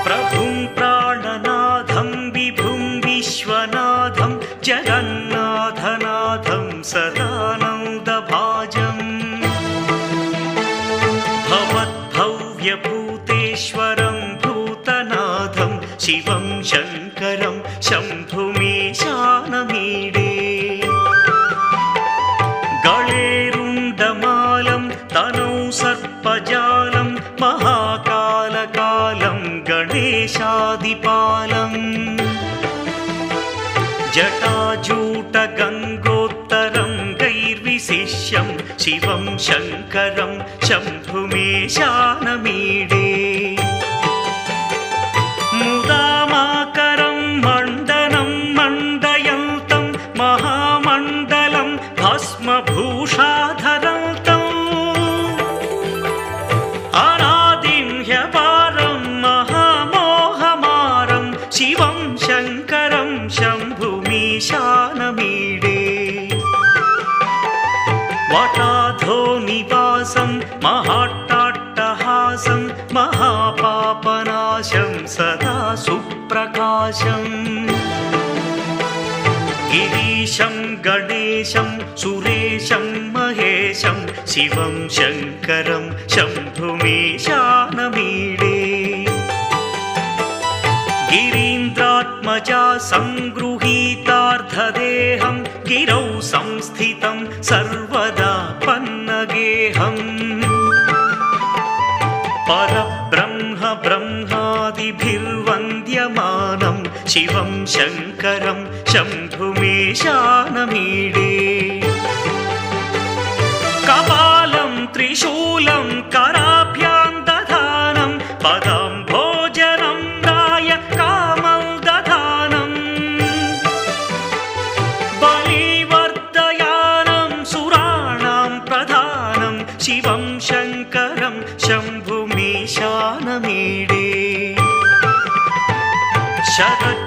प्रभुं प्राणनाथं विभुं विश्वनाथं जगन्नाथनाथं सदानन्दभाजम् भवद्भव्यभूतेश्वरं भूतनाथं शिवं शङ्करं शम्भुमीशानमीडे गळेरुण्डमालं तनौ सर्पजालं महाकालकालं गणेशादिपालम् जटाजूटगङ्गोत्तरं गैर्विशिष्यं शिवं शङ्करं शम्भुमीशानमीडे मुदामाकरं मण्डनं मण्डयन्तं महामण्डलं भस्मभूषाधरन्तम् अनादिं ह्यपारं महामोहमारं शिवं शङ्करं शम्भुमीशानमीडे वटाधो निवासं महाट्टाट्टहासं महापापनाशं सदा सुप्रकाशम् गिरीशं गणेशं सुरेशं महेशं शिवं शङ्करं शम्भुमीशानमीडे गिरीन्द्रात्मजा संगृहीतार्धदेहं गिरौ संस्थितं सर्वदा पन्नगेहम् परब्रह्म ब्रह्मादिभिर्वन्द्यमानं शिवं शङ्करं शम्भुमीशानमीडे कपालं त्रिशूलं कराभ्यां दधानं पदाम्भोजनं राय कामं दधानम् बलिवर्धयानं सुराणां प्रधानं शिवं शङ्करं शम्भुमीशानमीडे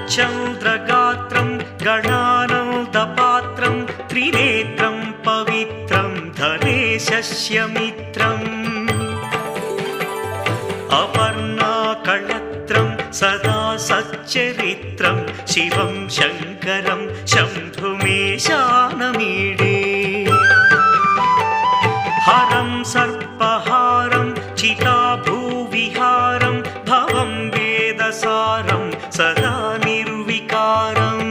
शरच्चन्द्रगात्रं गणानन्दपात्रं त्रिनेत्रं पवित्रं धनेशस्य मित्रम् अपर्णाकळत्रं सदा सच्चरित्रं शिवं शङ्करं शम्भुमीशानमीडे हरं सर्पहारं चिताभूविहारं भवं वेदसारं सदा निर्विकारम्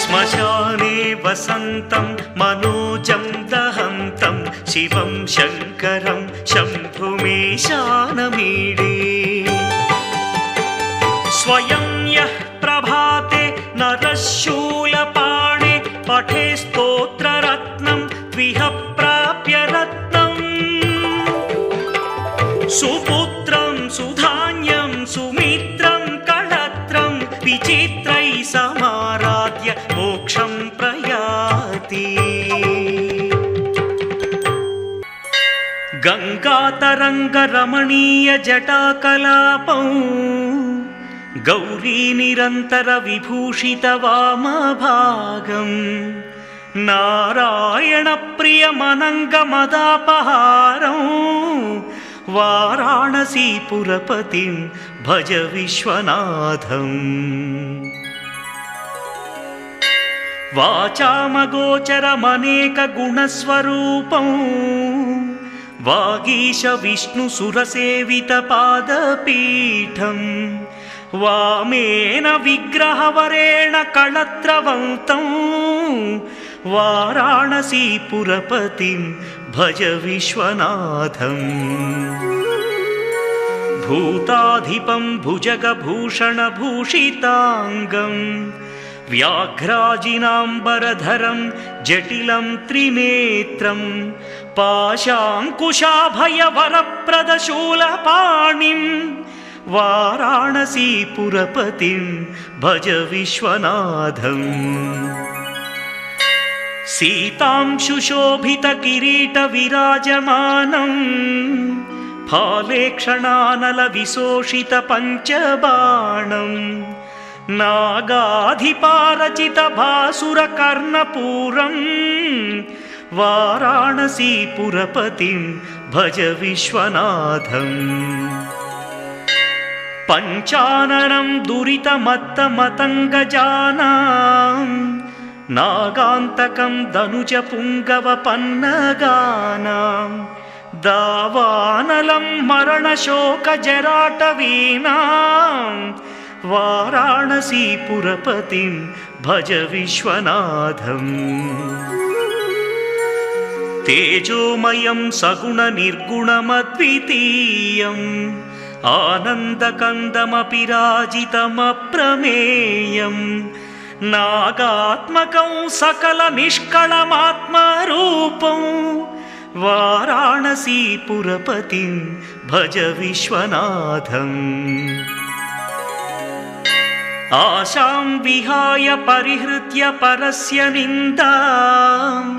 श्मशाने वसन्तं मनोजं दहन्तं शिवं शङ्करं शम्भुमीशानमीडे स्वयं यः प्रभाते नरः शूलपाणे पठे स्तोत्ररत्नं त्विह प्राप्य रत्नम् सुपुत्रं सुधान्यं सुमित्रं कळत्रं विचित्रैः समाराध्य मोक्षं प्रयाति गङ्गातरङ्गरमणीय जटाकलापं गौरी निरन्तर विभूषित वामभागम् नारायणप्रियमनङ्गमदापहारं वाराणसीपुरपतिं भज विश्वनाथम् वाचामगोचरमनेकगुणस्वरूपं वागीश विष्णुसुरसेवितपादपीठं वामेन विग्रहवरेण कळत्रवन्तं वाराणसीपुरपतिं भज विश्वनाथम् भूताधिपं भुजगभूषणभूषिताङ्गं व्याघ्राजिनाम्बरधरं जटिलं त्रिनेत्रं पाशाङ्कुशाभयवरप्रदशूलपाणिं वाराणसीपुरपतिं भज विश्वनाथम्। सीतांशुशोभितकिरीटविराजमानं फालेक्षणानलविशोषितपञ्चबाणं नागाधिपारचितभासुरकर्णपूरं वाराणसीपुरपतिं भज विश्वनाथम्। पञ्चाननं दुरितमत्तमतङ्गजानां नागान्तकं दनुजपुङ्गवपन्नगानां दावानलं मरणशोकजराटवीनां वाराणसीपुरपतिं भज विश्वनाथम्। तेजोमयं सगुणनिर्गुणमद्वितीयम् आनन्दकन्दमपि राजितमप्रमेयं नागात्मकं सकलनिष्कळमात्मरूपं वाराणसीपुरपतिं भज विश्वनाथम्। आशां विहाय परिहृत्य परस्य निन्दाम्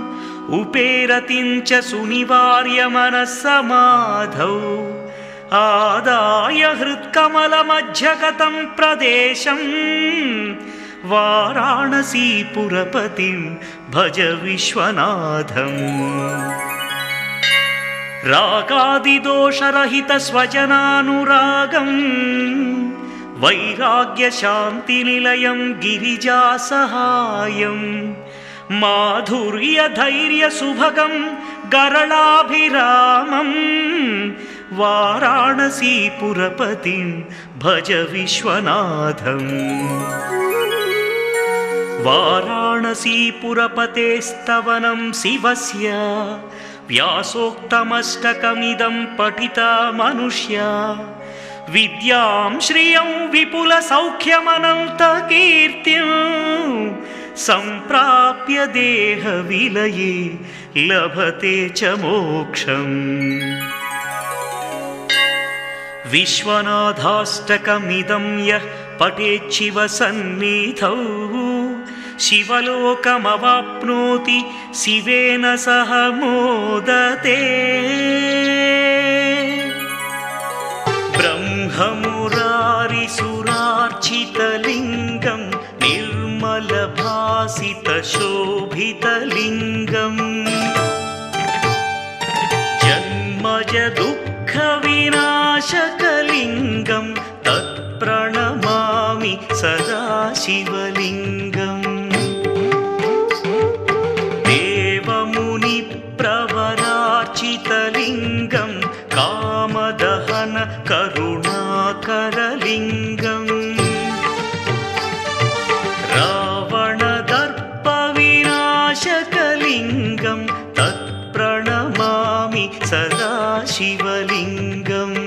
उपेरतिं च सुनिवार्य मनस्समाधौ आदाय हृत्कमलमध्यगतं प्रदेशं वाराणसीपुरपतिं भज विश्वनाथम्। रागादिदोषरहितस्वजनानुरागं वैराग्यशान्तिनिलयं गिरिजासहायं माधुर्यधैर्यसुभगं गरलाभिरामं वाराणसीपुरपतिं भज विश्वनाथम्। वाराणसीपुरपतेस्तवनं शिवस्य व्यासोक्तमष्टकमिदं पठिता मनुष्या विद्यां श्रियं विपुलसौख्यमनन्तकीर्तिं सम्प्राप्य देहविलये लभते च मोक्षम्। विश्वनाथाष्टकमिदं यः पठेच्छिवसन्निधौ शिवलोकमवाप्नोति शिवेन सह मोदते। ब्रह्ममुरारिसुरार्चितलिङ्गं निर्मलभासितशोभितलिङ्गं जन्मज दुःखविनाशकलिङ्गं तत्प्रणमामि सदा शिवलिङ्गम्। देवमुनिप्रवरार्चितलिङ्गं कामदहन करुणाकरलिङ्गम् रावणदर्पविनाशकलिङ्गं तत्प्रणमामि सदा शिवलिङ्गम्।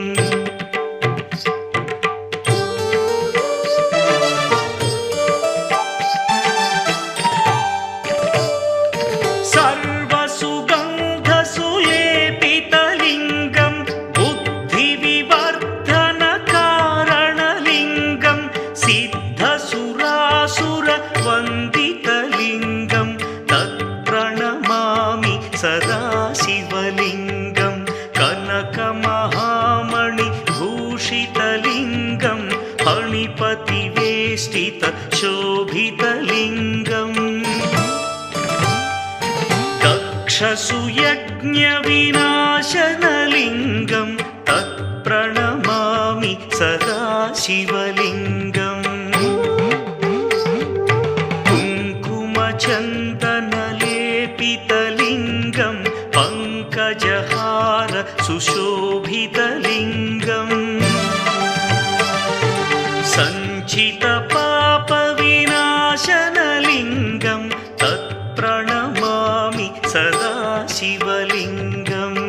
सर्वसुगन्धसुलेपितलिङ्गं बुद्धिविवर्धनकारणलिङ्गं सिद्धसुरासुरवन्दितलिङ्गं तत्प्रणमामि सदा शिवलिङ्गं। कनकमहामणिभूषितलिङ्गं फणिपतिवेष्टितशोभितलिङ्गम् दक्षसुयज्ञविनाशनलिङ्गं तत्प्रणमामि सदा शिवलिङ्गम्। कुङ्कुमचन्दनलेपितलिङ्गं पङ्कजहार सुशोभितलिङ्गम् सञ्चितपापविनाशनलिङ्गं तत्प्रणमामि सदा शिवलिङ्गम्।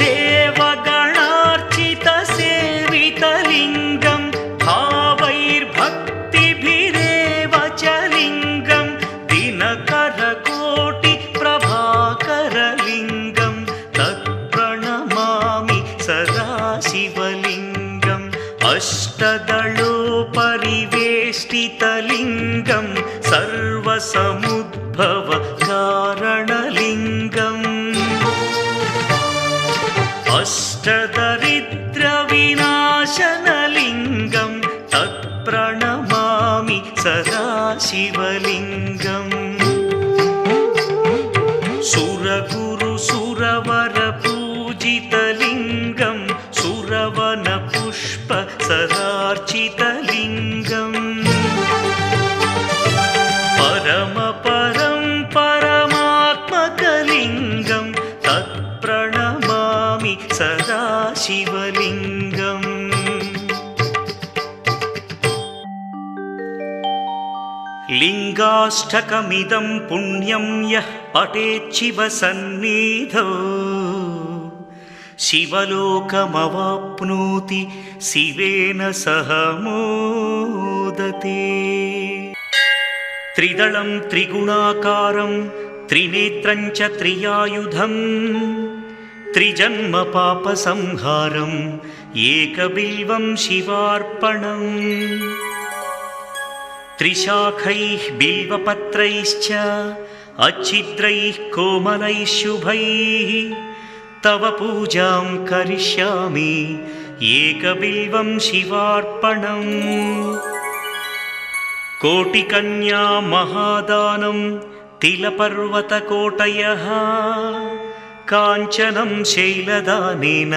देवगणार्चितसेवितलिङ्गं भावैर्भक्तिभिरेव च लिङ्गं दिनकरकोटिप्रभाकरलिङ्गं तत्प्रणमामि सदा शिवलिङ्गम्। अष्टदलोपरिवेष्टितलिङ्गं सर्वसमुद्भवकारणलिङ्गम् अष्टदरिद्रविनाशनलिङ्गं तत्प्रणमामि सदा शिवलिङ्गम्। मुदाष्टकमिदं पुण्यं यः पठेच्छिव सन्निधौ शिवलोकमवाप्नोति शिवेन सह मोदते। त्रिदलं त्रिगुणाकारं त्रिनेत्रं च त्रियायुधं त्रिजन्म पापसंहारम् एकबिल्वं शिवार्पणम्। त्रिशाखैः बिल्वपत्रैश्च अच्छिद्रैः कोमलैः शुभैः तव पूजां करिष्यामि एकबिल्वं शिवार्पणम्। कोटिकन्या महादानं तिलपर्वतकोटयः काञ्चनं शैलदानेन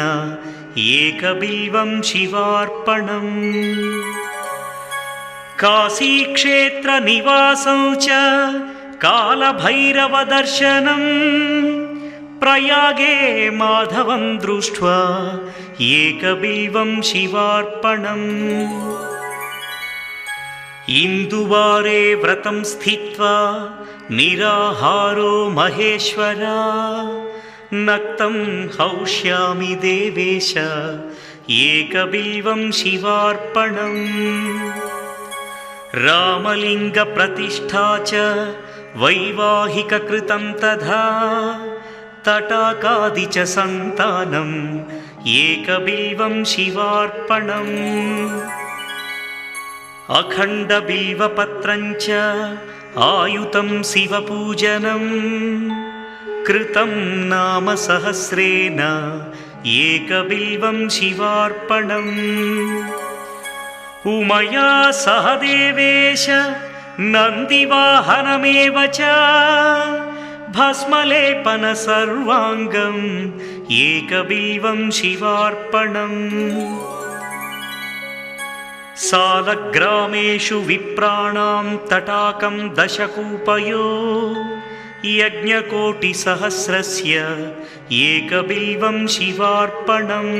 एकबिल्वं शिवार्पणम्। काशीक्षेत्रनिवासं च कालभैरवदर्शनं प्रयागे माधवं दृष्ट्वा एकबिल्वं शिवार्पणम्। इन्दुवारे व्रतं स्थित्वा निराहारो महेश्वरा नक्तं हौष्यामि देवेश एकबिल्वं शिवार्पणम्। रामलिङ्गप्रतिष्ठा च वैवाहिककृतं तथा तटाकादि च सन्तानम् एकबिल्वं शिवार्पणम्। अखण्डबिल्वपत्रं च आयुतं शिवपूजनं कृतं नाम सहस्रेण एकबिल्वं शिवार्पणम्। उमया सह देवेश नन्दिवाहनमेव च भस्मलेपन सर्वाङ्गम् एकबिल्वं शिवार्पणम्। सालग्रामेषु विप्राणां तटाकं दशकूपयो यज्ञकोटिसहस्रस्य एकबिल्वं शिवार्पणम्।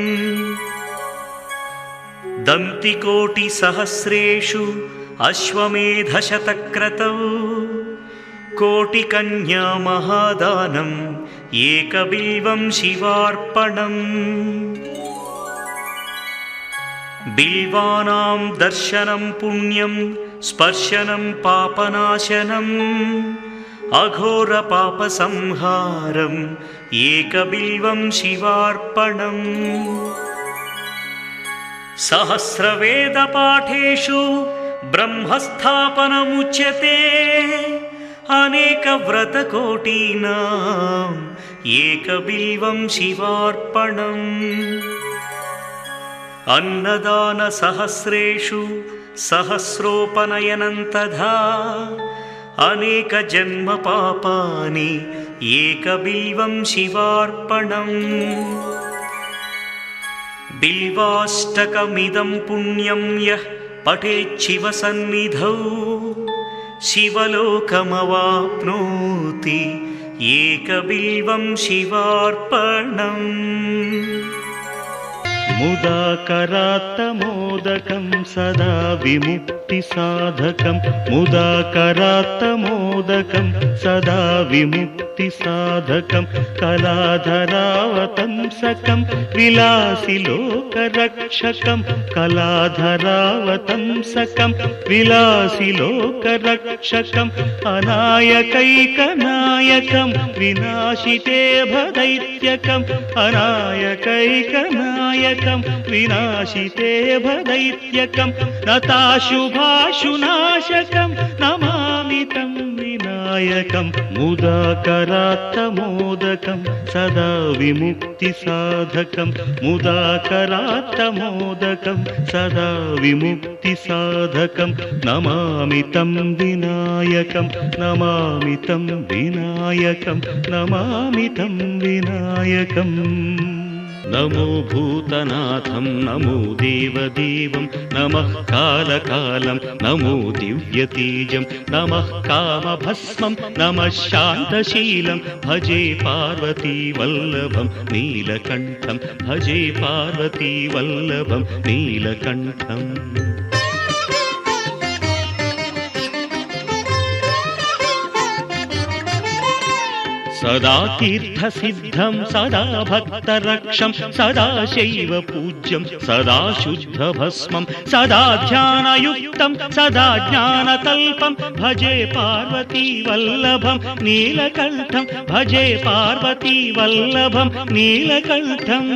दन्तिकोटिसहस्रेषु अश्वमेधशतक्रतौ कोटिकन्या महादानम् एकबिल्वं शिवार्पणम्। बिल्वानां दर्शनं पुण्यं स्पर्शनं पापनाशनम् अघोरपापसंहारम् एकबिल्वं शिवार्पणम्। सहस्रवेदपाठेषु ब्रह्मस्थापनमुच्यते अनेकव्रतकोटीनाम् एकबिल्वं शिवार्पणम्। अन्नदानसहस्रेषु सहस्रोपनयनं तथा अनेकजन्मपापानि एकबिल्वं शिवार्पणम्। बिल्वाष्टकमिदं पुण्यं यः पठेच्छिव सन्निधौ शिवलोकमवाप्नोति एकबिल्वं शिवार्पणम्। मुदाकरात्तमोदकं सदा विमुक्तिसाधकं मुदाकरात्तमोदकं सदा विमुक्तिसाधकं कलाधरावतंसकं विलासिलोकरक्षकं कलाधरावतंसकं विलासिलोकरक्षकम् अनायकैकनायकं विनाशिते भदैत्यकम् अनायकैकनायकं विनाशिते भदैत्यकं नताशुभाशुनाशकं नमामि तं विनायकं मुदाकरात्तमोदकं सदा विमुक्तिसाधकं मुदाकरात्तमोदकं सदा विमुक्तिसाधकं नमामि तं विनायकं नमामि तं विनायकं नमामि तं विनायकम्। नमो भूतनाथं नमो देवदेवं नमः कालकालं नमो दिव्यतेजं नमः कामभस्मं नमः शान्तशीलं भजे पार्वतीवल्लभं नीलकण्ठं भजे पार्वतीवल्लभं नीलकण्ठम्। सदा तीर्थसिद्धं सदा भक्तरक्षं सदा शैव पूज्यं सदा शुद्धभस्मं सदा ध्यानयुक्तं सदा ज्ञानतल्पं भजे पार्वती वल्लभं नीलकण्ठं भजे पार्वती वल्लभं नीलकण्ठम्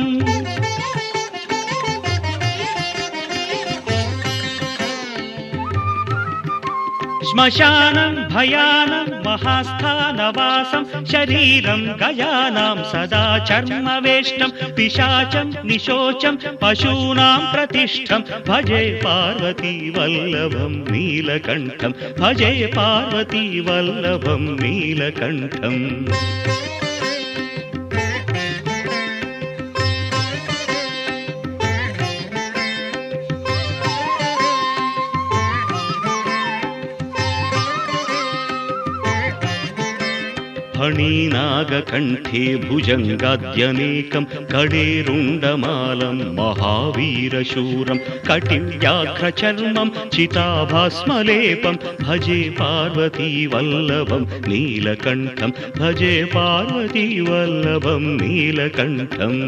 श्मशानं भयानं महास्थानवासं शरीरं गजानां सदा चर्मवेष्टं पिशाचं निशोचं पशूनां प्रतिष्ठं भजे पार्वती वल्लभं नीलकण्ठं भजे पार्वती वल्लभं नीलकण्ठम् फणीनागकण्ठे भुजङ्गाद्यनेकं कडेरुण्डमालं महावीरशूरं कटिव्याघ्रचर्मं चिताभास्मलेपं भजे पार्वती वल्लभं नीलकण्ठं भजे पार्वती वल्लभं नीलकण्ठम्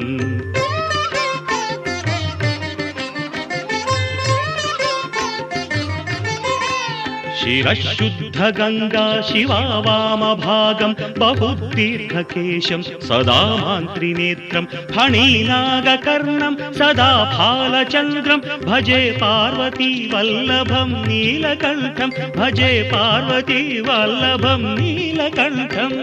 शिरशुद्धगङ्गा शिवा वामभागं बहुतीर्थकेशं सदा मान्त्रिनेत्रं फणीनागकर्णं सदा फालचन्द्रं भजे पार्वती वल्लभं नीलकण्ठं भजे पार्वती वल्लभं नीलकण्ठम्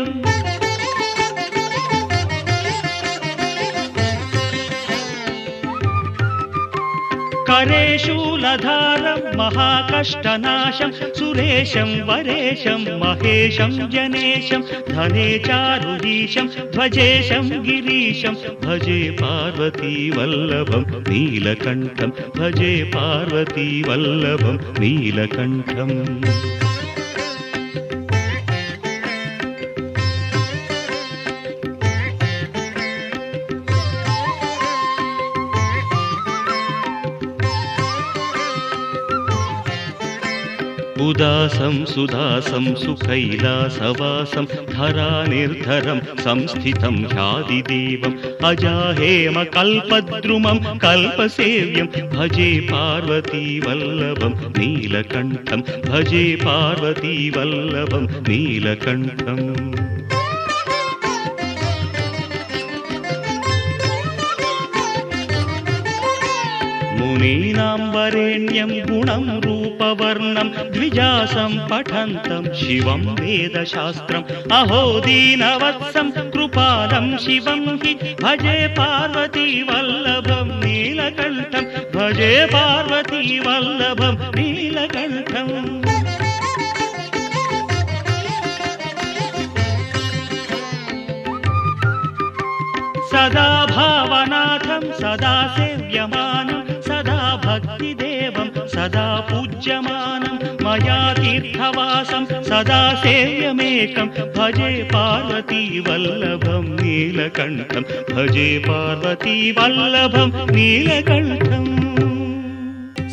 करे शूलधारं महाकष्टनाशं सुरेशं वरेशं महेशं जनेशं धने चारुधीशं ध्वजेशं गिरीशं भजे पार्वती वल्लभं नीलकण्ठं भजे पार्वती वल्लभं नीलकण्ठम् उदासं सुदासं सुकैलासवासं धरानिर्धरं संस्थितं ह्यादिदेवम् अजाहेमकल्पद्रुमं कल्पसेव्यं भजे पार्वती वल्लभं नीलकण्ठं भजे पार्वती वल्लभं नीलकण्ठम् मुनीनां वरेण्यं गुणं रूपवर्णं द्विजासं पठन्तं शिवं वेदशास्त्रम् अहो दीनवत्सं कृपालं शिवं हि भजे पार्वती वल्लभं नीलकण्ठं भजे पार्वती वल्लभं नीलकण्ठम् सदा भावनाथं सदा सेव्यमानं सदा भक्तिदेवं सदा पूज्यमानं मया तीर्थवासं सदा सेव्यमेकं भजे पार्वती वल्लभं नीलकण्ठं भजे पार्वती वल्लभं नीलकण्ठम्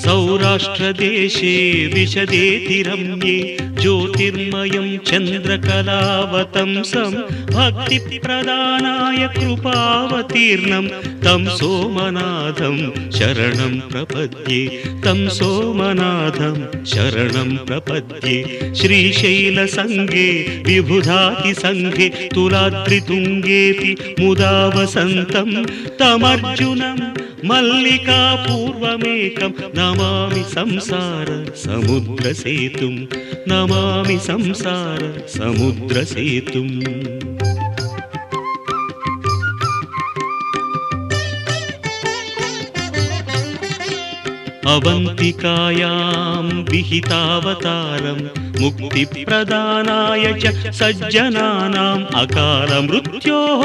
सौराष्ट्रदेशे विशदेतिरम्ये ज्योतिर्मयं चन्द्रकलावतंसं भक्तिप्रदानाय कृपावतीर्णं तं सोमनाथं शरणं प्रपद्ये तं सोमनाथं शरणं प्रपद्ये श्रीशैलसङ्गे विबुधातिसङ्गे तुलाद्रितुङ्गेति मुदा वसन्तं तमर्जुनं मल्लिकापूर्वमेकं नमामि संसार समुद्रसेतुं नमामि संसार समुद्रसेतुम् अवन्तिकायां विहितावतारं मुक्तिप्रदानाय च सज्जनानाम् अकालमृत्योः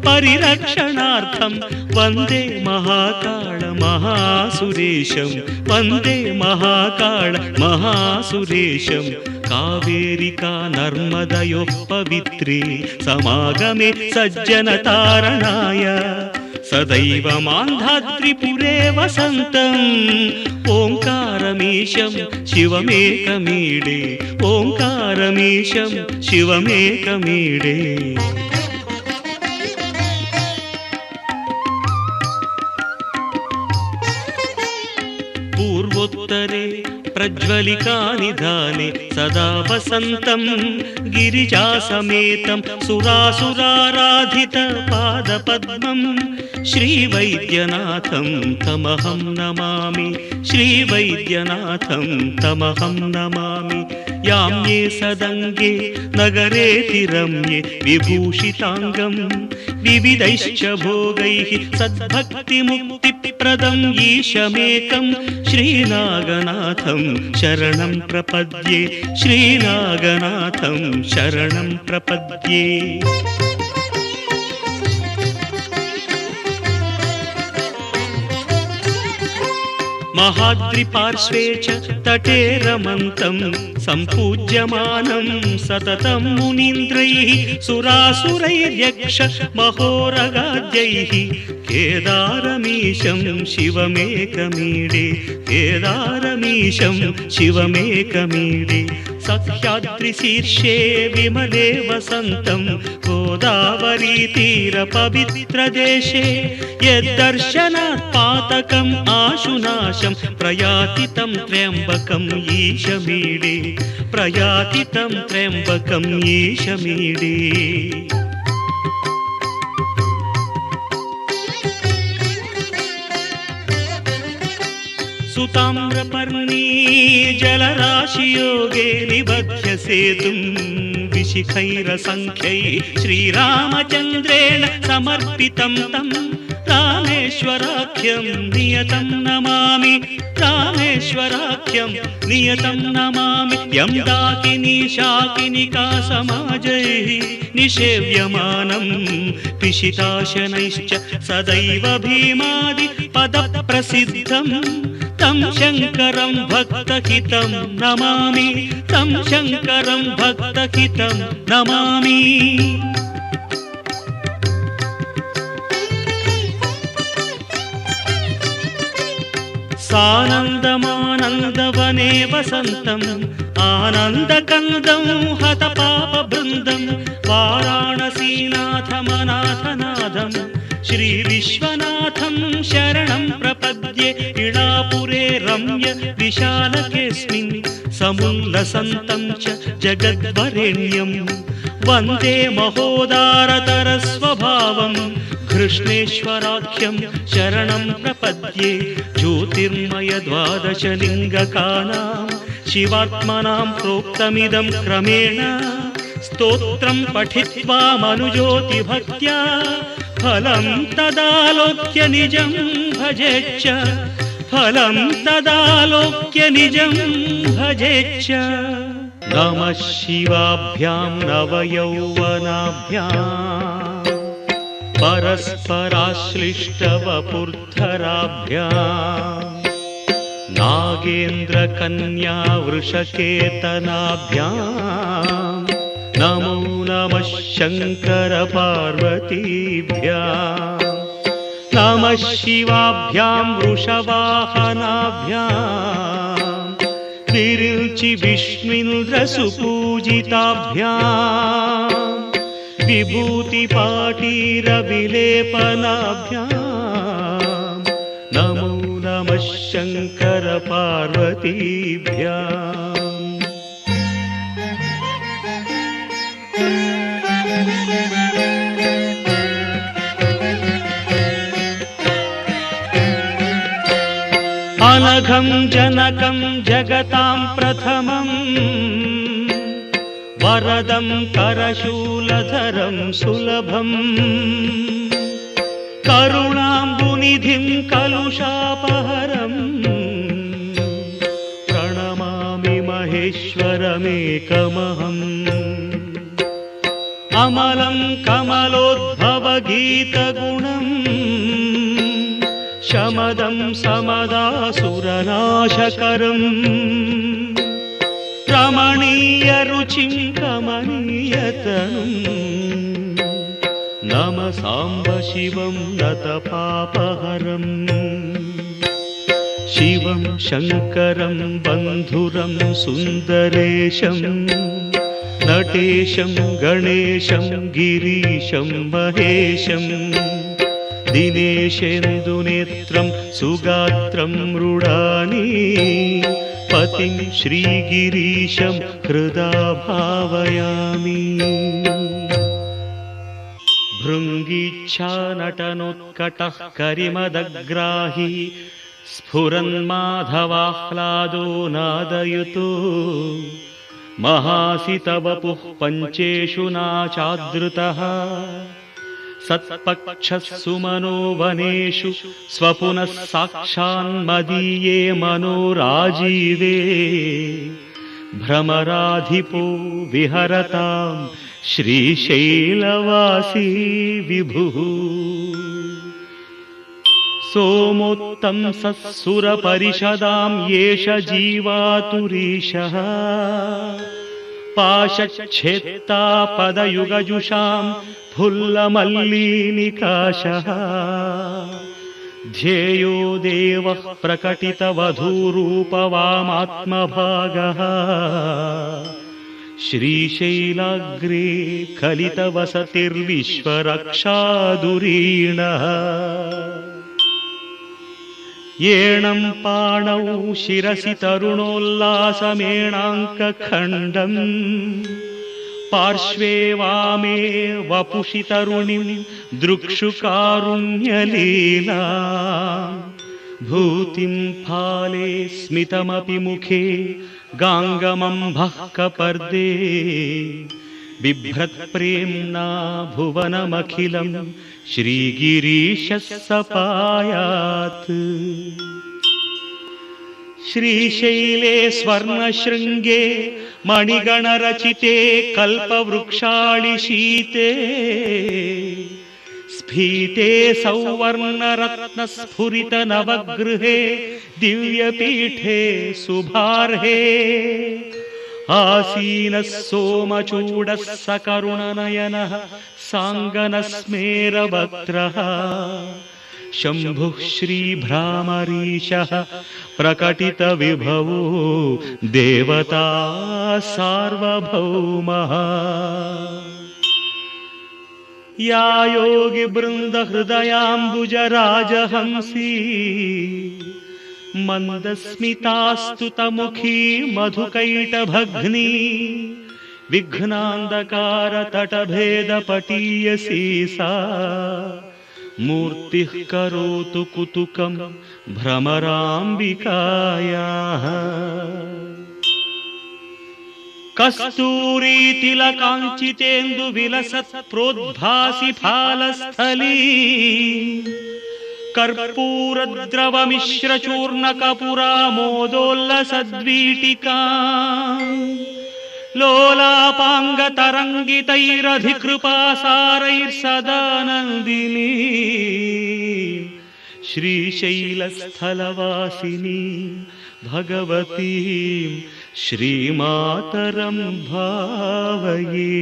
परिरक्षणार्थं वन्दे महाकाल महासुरेशं वन्दे महाकाल महासुरेशं कावेरिका नर्मदयोः पवित्रे समागमे सज्जनतारणाय सदैव मान्धात्रिपुरे वसन्तम् ओङ्कारमीशं शिवमेकमीडे ओङ्कारमीशं शिवमेकमीडे। प्रज्वलिकानिधाने सदा वसन्तं गिरिजासमेतं सुरासुराराधितपादपद्मं श्रीवैद्यनाथं तमहं नमामि श्रीवैद्यनाथं तमहं नमामि याम्ये सदङ्गे नगरे तिरम्ये विभूषिताङ्गं विविधैश्च भोगैः सद्भक्तिमुक्तिप्रदं ईशमेकं श्रीनागनाथं शरणं प्रपद्ये श्रीनागनाथं शरणं प्रपद्ये महाद्रिपार्श्वे च तटे रमन्तं सम्पूज्यमानं सततं मुनीन्द्रैः सुरासुरैर्यक्ष महोरगाद्यैः केदारमीशं शिवमेकमीडे केदारमीशं शिवमेकमीडे सह्याद्रिशीर्षे विमले वसन्तं गोदावरीतीरपवित्रदेशे यद्दर्शनात् पातकम् आशुनाशं प्रयाति तं त्र्यम्बकम् ईशमीडे प्रयाति तं त्र्यम्बकम् ईशमीडे सुताम्रपर्णी जलराशियोगे निबध्य सेतुं विशिखैरसङ्ख्यैः श्रीरामचन्द्रेण समर्पितं तं रामेश्वराख्यं नियतं नमामि रामेश्वराख्यं नियतं नमामि यं दाकिनी शाकिनिका समाजैः निषेव्यमानं पिशिताशनैश्च सदैव भीमादि पदप्रसिद्धं तं शङ्करं भक्तहितं नमामि तं शङ्करं भक्तहितं नमामि सानन्दमानन्दवने वसन्तम् आनन्दकन्दं हतपापबृन्दं वाराणसीनाथमनाथनाथं श्रीविश्वनाथं शरणं प्रपद्ये इडापुरे रम्य विशालकेऽस्मिन् समुल्लसन्तं च जगद्वरेण्यं वन्दे महोदारतरस्वभावं कृष्णेश्वराख्यं शरणं प्रपद्ये ज्योतिर्मय द्वादशलिङ्गकानां शिवात्मनां प्रोक्तमिदं क्रमेण स्तोत्रं पठित्वा मनुज्योतिभक्त्या फलं तदालोक्य निजं भजेच्च फलं तदालोक्य निजं भजेच्च नमः शिवाभ्यां नवयौवनाभ्याम् परस्पराश्लिष्टवपुर्धराभ्याम् नागेन्द्रकन्या वृषकेतनाभ्याम् नमो नमः शङ्करपार्वतीभ्याम् नमः शिवाभ्यां वृषवाहनाभ्याम् विरुचि विष्णुन्द्रसुपूजिताभ्याम् विभूतिपाटीरविलेपनाभ्याम् नमो नमः शङ्करपार्वतीभ्याम् अनघं जनकं जगतां प्रथमं वरदं करशूलधरं सुलभं करुणाम्बुनिधिं कलुषापहरं प्रणमामि महेश्वरमेकमहम् अमलं कमलोद्भवगीतगुणं शमदं समदासुरनाशकरम् रमणीयरुचिं कमनीयतनुं नम साम्ब शिवं नतपापहरं शिवं शङ्करं बन्धुरं सुन्दरेशं नटेशं गणेशं गिरीशं महेशं दिनेशेन्दुनेत्रं सुगात्रं मृडानि पतिं श्रीगिरीशं हृदा भावयामि। भृङ्गीच्छानटनोत्कटः करिमदग्राही स्फुरन्माधवाह्लादो नादयुतो महासितवपुः पञ्चेषु नाचादृतः सत्पक्षः सुमनो वनेषु स्वपुनः साक्षान्मदीये मनोराजीवे भ्रमराधिपो विहरतां श्रीशैलवासी विभुः सोमोत्तंसः सुरपरिषदां येष जीवातुरीशः पाशच्छेत्ता पदयुगजुषां फुल्लमल्लीनिकाशः ध्येयो देवः प्रकटितवधूरूपवामात्मभागः श्रीशैलाग्रे कलितवसतिर्विश्वरक्षादुरीणः येणं पाणौ शिरसि तरुणोल्लासमेणाङ्कखण्डम् पार्श्वे वामे वपुषि तरुणिं दृक्षुकारुण्यलीला भूतिं फाले स्मितमपि मुखे गाङ्गमम्भः कपर्दे बिभ्रत्प्रेम्णा भुवनमखिलं श्रीगिरीशः सपायात्। श्रीशैले स्वर्णशृङ्गे मणिगणरचिते कल्पवृक्षाणि शीते स्फीते सौवर्णरत्नस्फुरितनवगृहे दिव्यपीठे शुभार्हे आसीनः सोमचूडः सकरुणनयनः साङ्गनस्मेरवक्त्रः शम्भुः श्रीभ्रामरीशः प्रकटितविभवो देवता सार्वभौमः। या योगिवृन्दहृदयाम्बुजराजहंसी मन्दस्मितास्तुतमुखी मधुकैटभग्नी विघ्नान्धकारतटभेदपटीयसी सा मूर्तिः करोतु कुतुकं भ्रमराम्बिकायाः। कस्तूरीतिलकाञ्चितेन्दुविलसत् प्रोद्भासि फालस्थली कर्पूरद्रवमिश्रचूर्णकपुरामोदोल्लसद्वीटिका लोलापाङ्गतरङ्गितैरधिकृपासारैर्सदानन्दिनी श्रीशैलस्थलवासिनी भगवतीं श्रीमातरं भावये।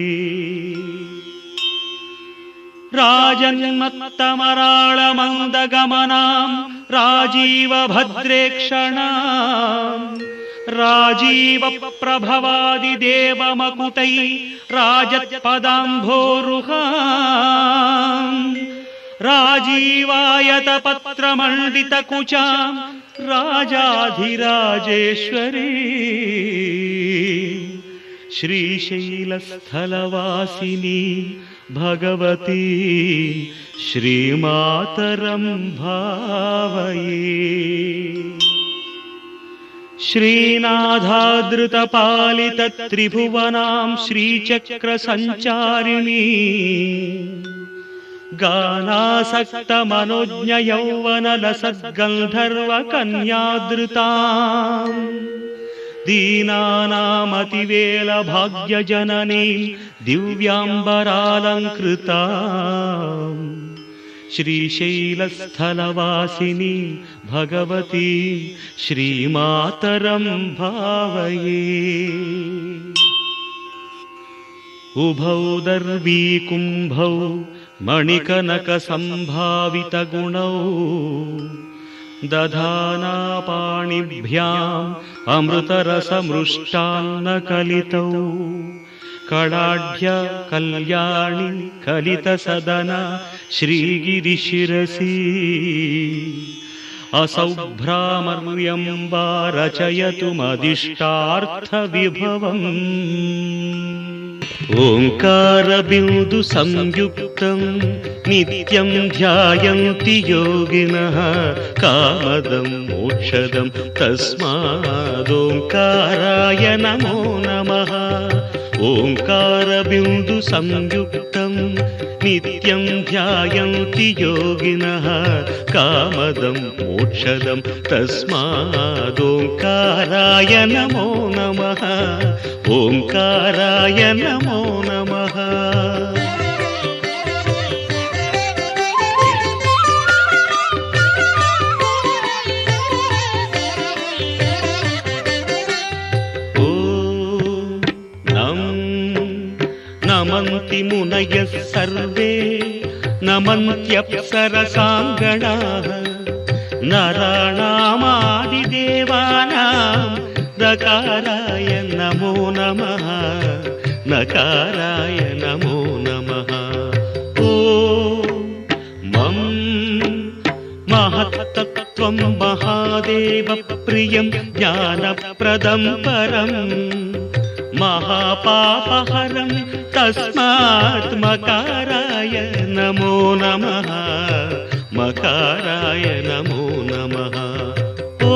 राजन्मत्तमराळमन्दगमनां राजीवभद्रेक्षणां राजीवप्रभवादिदेवमकुटै राजत्पदाम्भोरुहां राजीवायतपत्रमण्डितकुचां राजाधिराजेश्वरी श्रीशैलस्थलवासिनी भगवती श्रीमातरं भावये। श्रीनाथादृतपालितत्रिभुवनां श्रीचक्रसञ्चारिणी गानासक्तमनोज्ञयौवनलसद्गन्धर्वकन्यादृतां दीनानामतिवेलभाग्यजननीं दिव्याम्बरालङ्कृतां श्रीशैलस्थलवासिनी भगवती श्रीमातरं भावये। उभौ दर्वीकुम्भौ मणिकनकसम्भावितगुणौ दधाना पाणिभ्याम् अमृतरसमृष्टान्नकलितौ कडाढ्य कल्याणि कलितसदना श्रीगिरिशिरसी असौ भ्रामर्यं वा रचयतु मदिष्टार्थविभवम् ओङ्कारबिन्दु संयुक्तं नित्यं ध्यायन्ति योगिनः कामदं मोक्षदं तस्मादोङ्काराय नमो नमः ओङ्कारबिन्दु संयुक्तं नित्यं ध्यायन्ति योगिनः कामदं मोक्षदं तस्मादोङ्काराय नमो नमः ओङ्काराय नमो नमः नमन्ति मुनयः सर्वे नमन्त्यप्सरसाङ्गणाः नराणामादिदेवानां नकाराय नमो नमः नकाराय नमो नमः ॐ मं महत्तत्त्वं महादेवप्रियं ज्ञानप्रदं परम् महापापहरं तस्मात् मकाराय नमो नमः मकाराय नमो नमः ॐ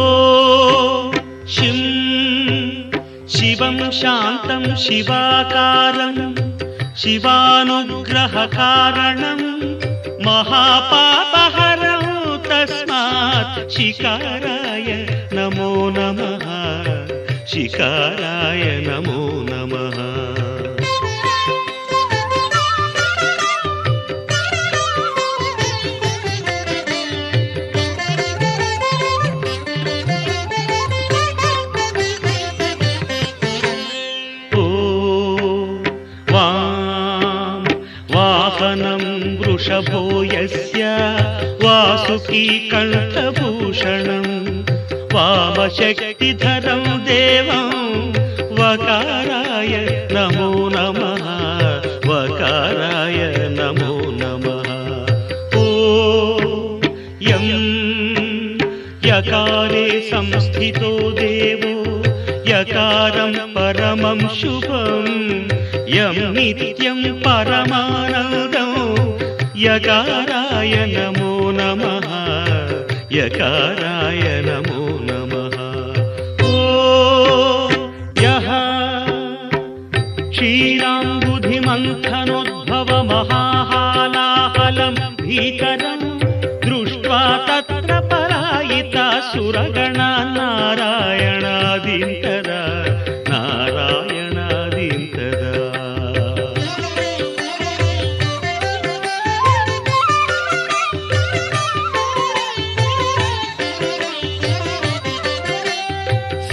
शिवं शान्तं शिवाकारं शिवानुग्रहकारणं महापापहरं तस्मात् शिकाराय नमो नमः शिकाराय नमो नमः वाहनं वृषभो यस्य वासुकी कण्ठभूषणं वामशक्तिधरं देवं वकाराय नमो नमः वकाराय नमो नमः ॐ यं यकारे संस्थितो देवो यकारं परमं शुभं यं नित्यं परमानन्दं यकाराय नमो नमः यकाराय नमो नमः ॐ यः क्षीराम्बुधिमन्थनोद्भवमहाहालाहलं भीकरं दृष्ट्वा तत्र पलायिता सुरगणा नारायणादीं तदा नारायणादीं तदा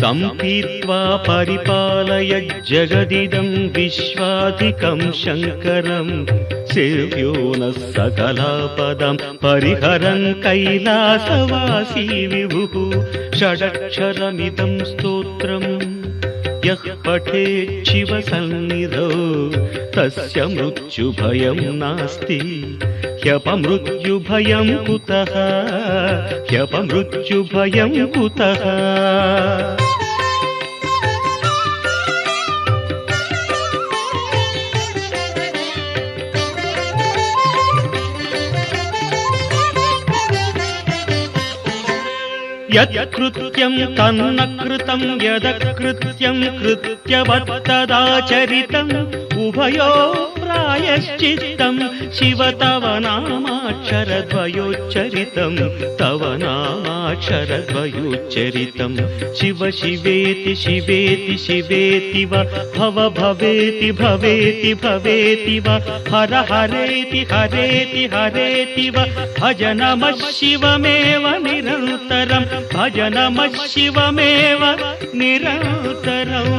सम्पीत्वा परिपालय जगदिदं विश्वाधिकं शङ्करं सेव्यो नः सकलापदं परिहरन् कैलासवासी विभुः षडक्षरमिदं स्तोत्रं यः पठेत् शिवसन्निधौ तस्य मृत्युभयं नास्ति ह्यपमृत्युभयं कुतः ह्यपमृत्युभयं कुतः यत्कृत्यं तन्न कृतं यदकृत्यं कृत्यवत्तदाचरितम् उभयो प्रायश्चित्तं शिव तव नामाक्षरद्वयोच्चरितं तव नामाक्षरद्वयोच्चरितं शिव शिवेति शिवेति शिवेति वा भव भवेति भवेति भवेति वा हर हरेति हरेति हरेति वा भज नमः शिवमेव निरन्तरं भज नमः शिवमेव निरन्तरम्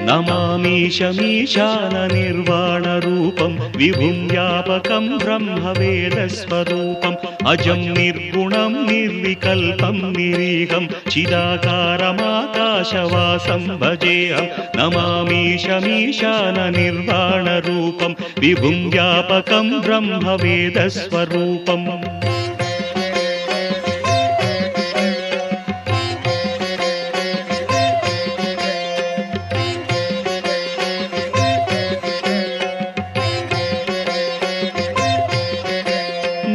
नमामीशमीशाननिर्वाणरूपं विभुं व्यापकं ब्रह्मवेदस्वरूपम् अजं निर्गुणं निर्विकल्पं निरीहं चिदाकारमाकाशवासं भजेऽहं नमामीशमीशाननिर्वाणरूपं विभुं व्यापकं ब्रह्मवेदस्वरूपम्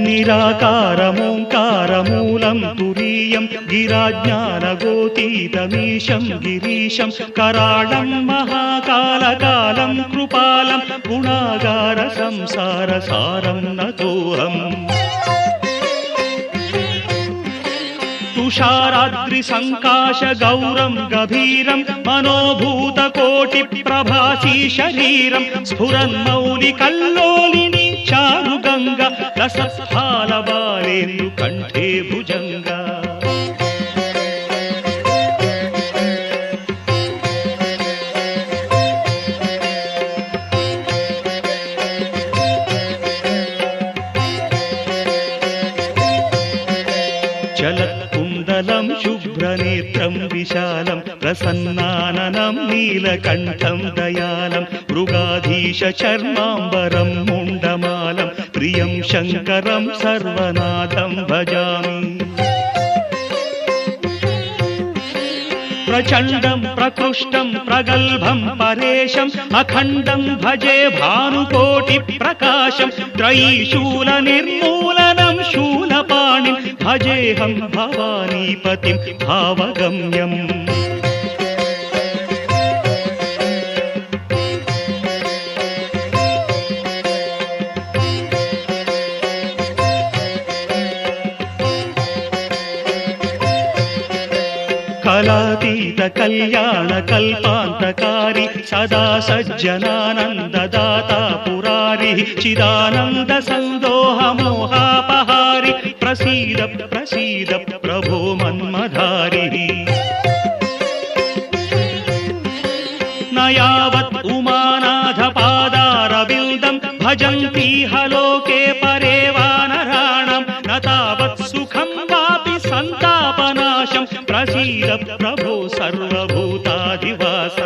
निराकारमोङ्कारमूलं तुरीयं गिराज्ञानगोतीतमीशं गिरीशं कराळं महाकालकालं कृपालं गुणागार संसारसारं नतोऽहम् तुषाराद्रिसङ्काश गौरं गभीरं मनोभूतकोटिप्रभासी शरीरं स्फुरन्मौलिकल्लोलिनी चारुगङ्गा रसस्थालबालेन्दुकण्ठे भुजङ्गा चलत्कुण्डलं शुभ्रनेत्रं विशालं प्रसन्नाननं नीलकण्ठं दयालं मृगाधीशचर्माम्बरं मुण्डमालं प्रियं शङ्करं सर्वनाथं भजामि प्रचण्डं प्रकृष्टं प्रगल्भं परेशम् अखण्डं भजे भानुकोटिप्रकाशं त्रयीशूलनिर्मूलनं शूलपाणिं भजेऽहं भवानीपतिं भावगम्यम् कलातीत कल्याण कल्पान्तकारी सदा सज्जनानन्ददाता पुरारिः चिदानन्द सन्दोह मोहापहारि प्रसीद प्रसीद प्रभो मन्मधारिः न यावत् उमानाथ पादारविन्दं भजन्तीह लोके परे वानराणां न तावत् सुखं वापि सन्तापनाशं प्रसीद प्रभो सर्वभूताधिवास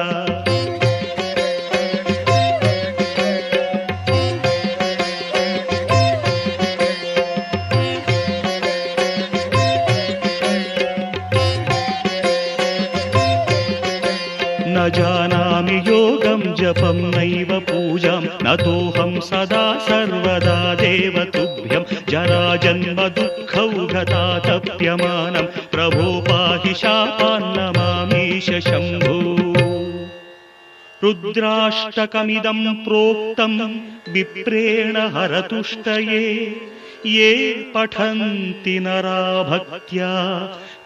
न जानामि योगं जपं नैव पूजां नतोऽहं सदा सर्वदा देव तुभ्यं जराजन्म दुःखौघतातप्यमानं प्रभो पाहि शापान्नमामीश शम्भो रुद्राष्टकमिदं प्रोक्तं विप्रेण हरतुष्टये ये पठन्ति नरा भक्त्या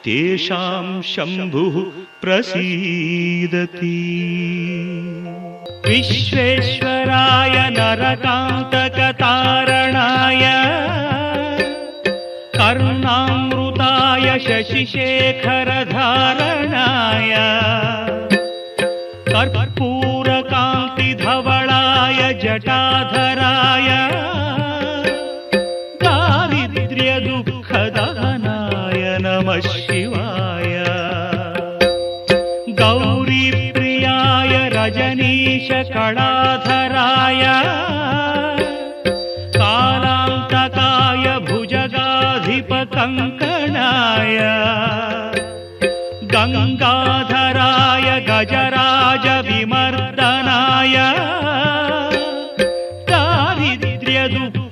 तेषां शम्भुः प्रसीदति विश्वेश्वराय नरकान्तकतारणाय कर्णामृताय शशिशेखरधारणाय कर्पूरकान्तिधवलाय जटाधराय दारिद्र्यदुःखदहनाय नमः शिवाय गौरीप्रियाय रजनीशकलाधराय कालान्तकाय भुजगाधिपकङ्कणाय गङ्गाधराय गजराजविमर्दनाय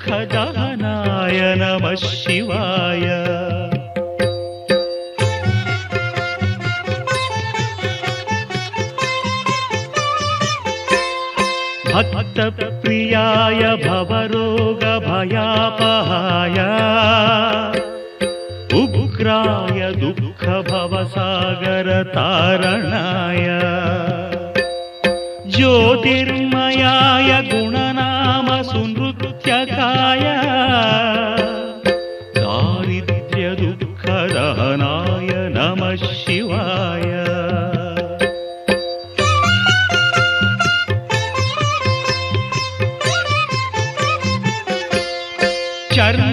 दारिद्र्यदुःखदहनाय नमः शिवाय भक्तप्रियाय भवरोगभयापहाय उग्राय दुःखभवसागरतारणाय ज्योतिर्मयाय गुणनामसुनृत्यकाय दारिद्र्यदुःखदहनाय नमः शिवाय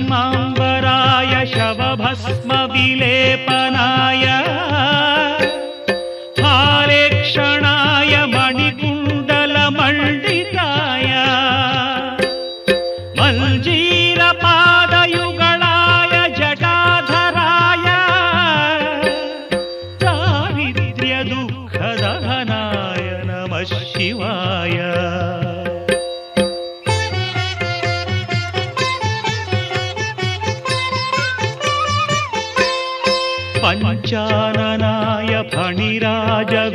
चर्माम्बराय शवभस्मविलेपनाय हारेक्षणाय मणिकुण्डलमण्डिताय मञ्जीरपा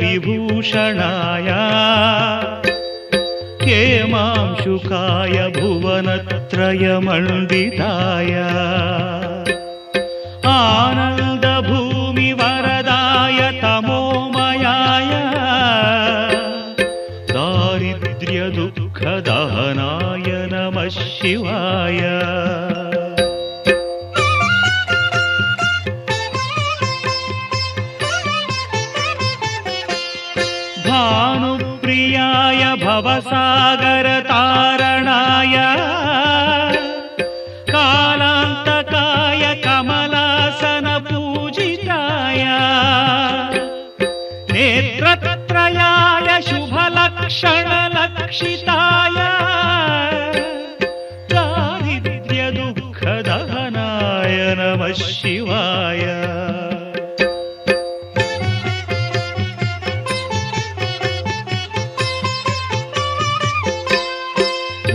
विभूषणाय हेमांशुकाय भुवनत्रयमण्डिताय आनन्दभूमिवरदाय तमोमयाय दारिद्र्यदुःखदहनाय नमः शिवाय। भानुप्रियाय भवसागरतारणाय कालान्तकाय कमलासनपूजिताय नेत्रत्रयाय शुभलक्षणलक्षिताय दारिद्र्यदुःखदहनाय नमः शिवाय।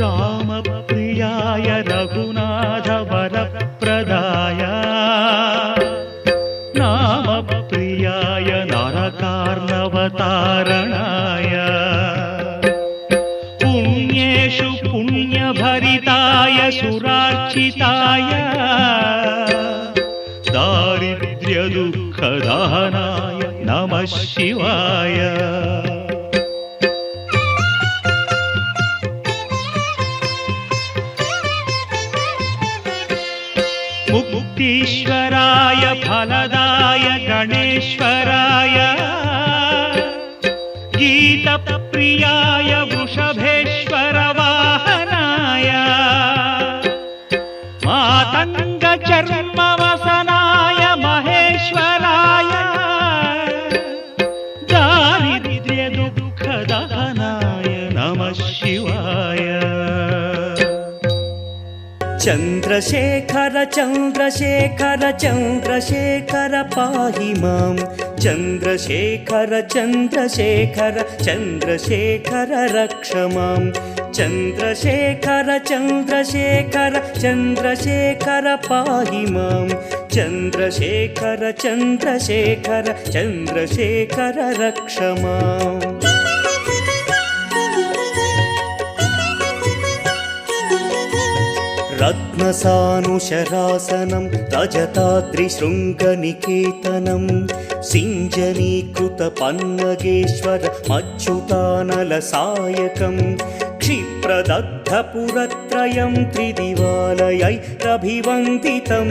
रामप्रियाय रघुनाथवरप्रदाय नामप्रियाय नरकार्णवतारणाय पुण्येषु पुण्यभरिताय सुरार्चिताय दारिद्र्यदुःखदहनाय नमः शिवाय। मुक्तीश्वराय फलदाय गणेश्वराय गीतप्रियाय वृषभेश्वर वाहनाय मातङ्गचर्मवसनाय महेश्वराय दारिद्र्यदुःखदहनाय नमः शिवाय। चन्द्रशेखर चन्द्रशेखर चन्द्रशेखर पाहि मां चन्द्रशेखर चन्द्रशेखर चन्द्रशेखर रक्ष मां चन्द्रशेखर चन्द्रशेखर चन्द्रशेखर पाहि मां चन्द्रशेखर चन्द्रशेखर चन्द्रशेखर रक्ष माम्। रत्नसानुशरासनं रजताद्रिशृङ्गनिकेतनं सिञ्जनीकृतपन्नगेश्वर मच्युतानलसायकं क्षिप्रदग्धपुरत्रयं त्रिदिवालयैरभिवन्दितं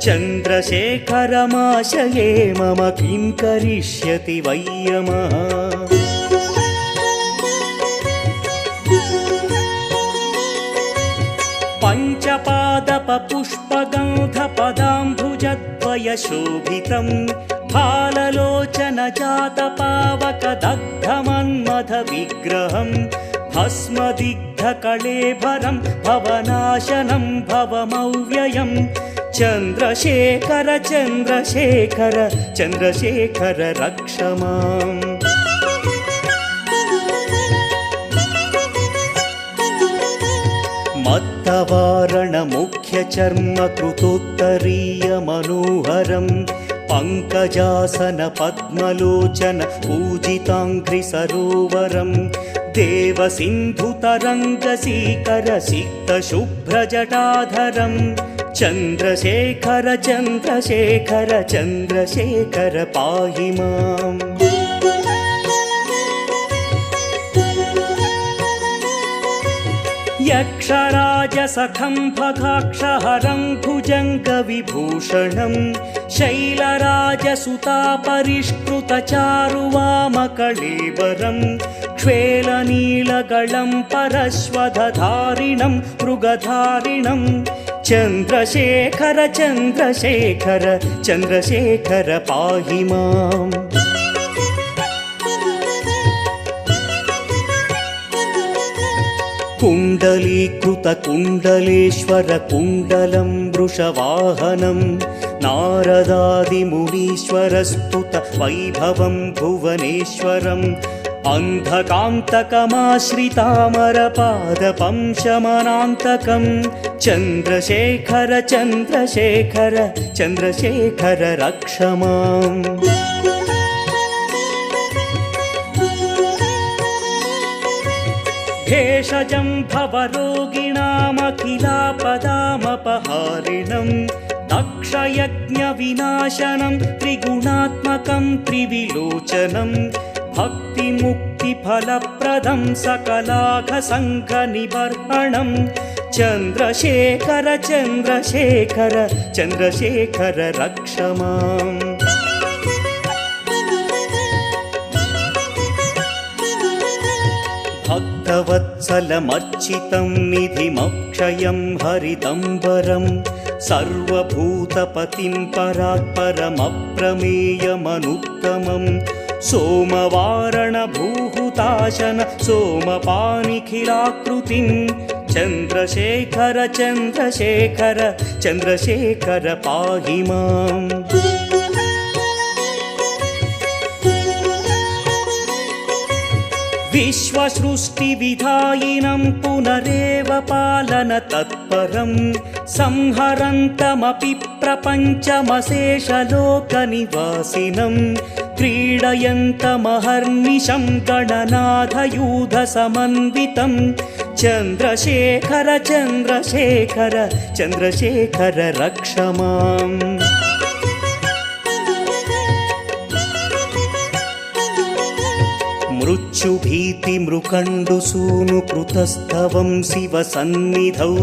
चन्द्रशेखरमाशये मम किं करिष्यति वै यमः। पञ्चपादपपुष्पगन्धपदाम्बुजद्वयशोभितं फाललोचनजातपावकदग्धमन्मथविग्रहं भस्मदिग्धकळेभरं भवनाशनं भवमव्ययं चन्द्रशेखर चन्द्रशेखर चन्द्रशेखर रक्ष माम्। मत्तवारणमुख्यचर्मकृतोत्तरीयमनोहरं पङ्कजासन पद्मलोचन पूजिताङ्घ्रिसरोवरं देवसिन्धुतरङ्गसीकरसिक्तशुभ्रजटाधरं चन्द्रशेखर चन्द्रशेखर चन्द्रशेखर पाहि माम्। यक्षराजसखं फखाक्षहरं भुजङ्गविभूषणं शैलराजसुतापरिष्कृतचारुवामकळेबरं क्ष्वेलनीलगलं परश्वधधारिणं मृगधारिणं चन्द्रशेखर चन्द्रशेखर चन्द्रशेखर पाहि माम्। कुण्डलीकृतकुण्डलेश्वर कुण्डलं वृषवाहनं नारदादिमुनीश्वरस्तुत वैभवं भुवनेश्वरम् अन्धकान्तकमाश्रितामरपादपं शमनान्तकं चन्द्रशेखर चन्द्रशेखर चन्द्रशेखर रक्ष माम्। भेषजं भवरोगिणामखिलापदामपहारिणं दक्षयज्ञविनाशनं त्रिगुणात्मकं त्रिविलोचनं भक्तिमुक्तिफलप्रदं सकलाघसङ्घनिबर्हणं चन्द्रशेखर चन्द्रशेखर चन्द्रशेखर रक्ष माम्। भक्तवत्सलमर्चितं निधिमक्षयं हरिदम्बरं सर्वभूतपतिं परात्परमप्रमेयमनुत्तमं सोमवारणभूहुताशन सोमपानिखिलाकृतिं चन्द्रशेखर चन्द्रशेखर चन्द्रशेखर पाहि माम्। विश्वसृष्टिविधायिनं पुनरेव पालनतत्परं संहरन्तमपि प्रपञ्चमशेषलोकनिवासिनं क्रीडयन्तमहर्निशं गणनाथयूधसमन्वितं चन्द्रशेखर चन्द्रशेखर चन्द्रशेखर रक्ष माम्। मृत्युभीतिमृकण्डुसूनुकृतस्तवं शिवसन्निधौ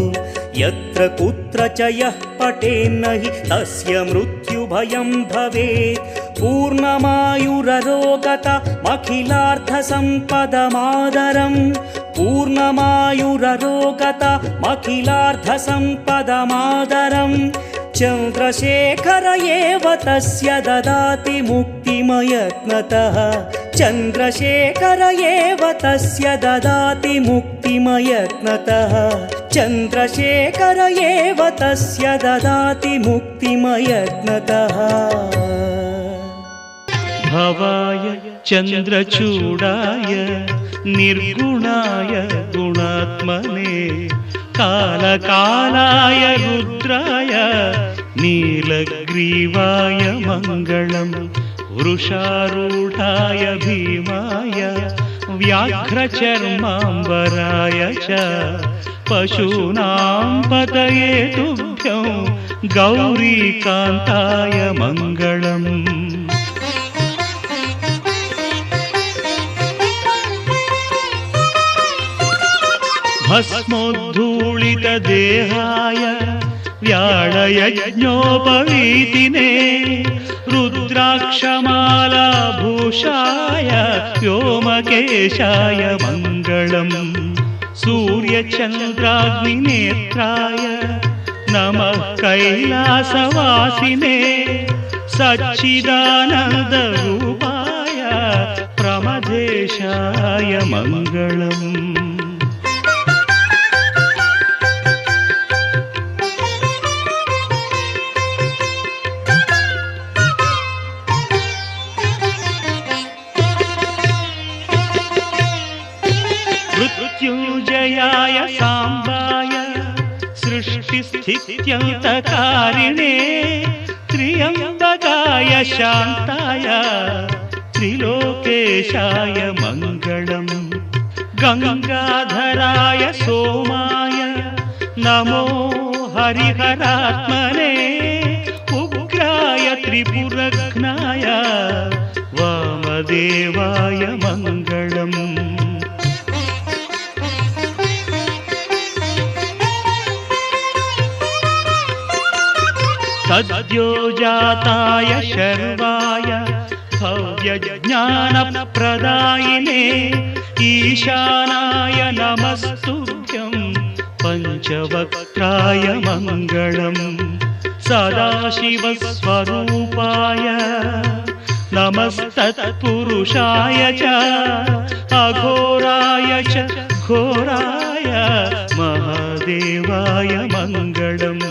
यत्र कुत्र च यः पठेन्न हि तस्य मृत्युभयं भवेत् पूर्णमायुररोगतमखिलार्थसम्पदमादरं पूर्णमायुररोगतमखिलार्थसम्पदमादरं चन्द्रशेखर एव तस्य ददाति मुक्तिमयत्नतः चन्द्रशेखर एव तस्य ददाति मुक्तिमयत्नतः चन्द्रशेखर एव तस्य ददाति मुक्तिमयत्नतः। भवाय चन्द्रचूडाय निर्गुणाय गुणात्मने कालकालाय रुद्राय नीलग्रीवाय मङ्गलम् वृषारूढाय भीमाय व्याघ्रचर्माम्बराय च पशूनां पतये तुभ्यं गौरीकान्ताय मङ्गलम्। भस्मोद्धूलितदेहाय व्याळयज्ञोपवीतिने रुद्राक्षमालाभूषाय व्योमकेशाय मङ्गलम्। सूर्यचन्द्राग्निनेत्राय नमः कैलासवासिने सच्चिदानन्दरूपाय प्रमदेशाय मङ्गलम्। मृत्युञ्जयाय साम्बाय सृष्टिस्थित्यन्तकारिणे त्र्यम्बकाय शान्ताय त्रिलोकेशाय मङ्गलम्। गङ्गाधराय सोमाय नमो हरिहरात्मने उग्राय त्रिपुरघ्नाय वामदेवाय मङ्गलम्। सद्योजाताय शर्वाय भव्यज्ञानप्रदायिने ईशानाय नमस्तुभ्यं पञ्चवक्त्राय मङ्गलम्। सदाशिवस्वरूपाय नमस्तत्पुरुषाय च अघोराय च घोराय महादेवाय मङ्गलम्।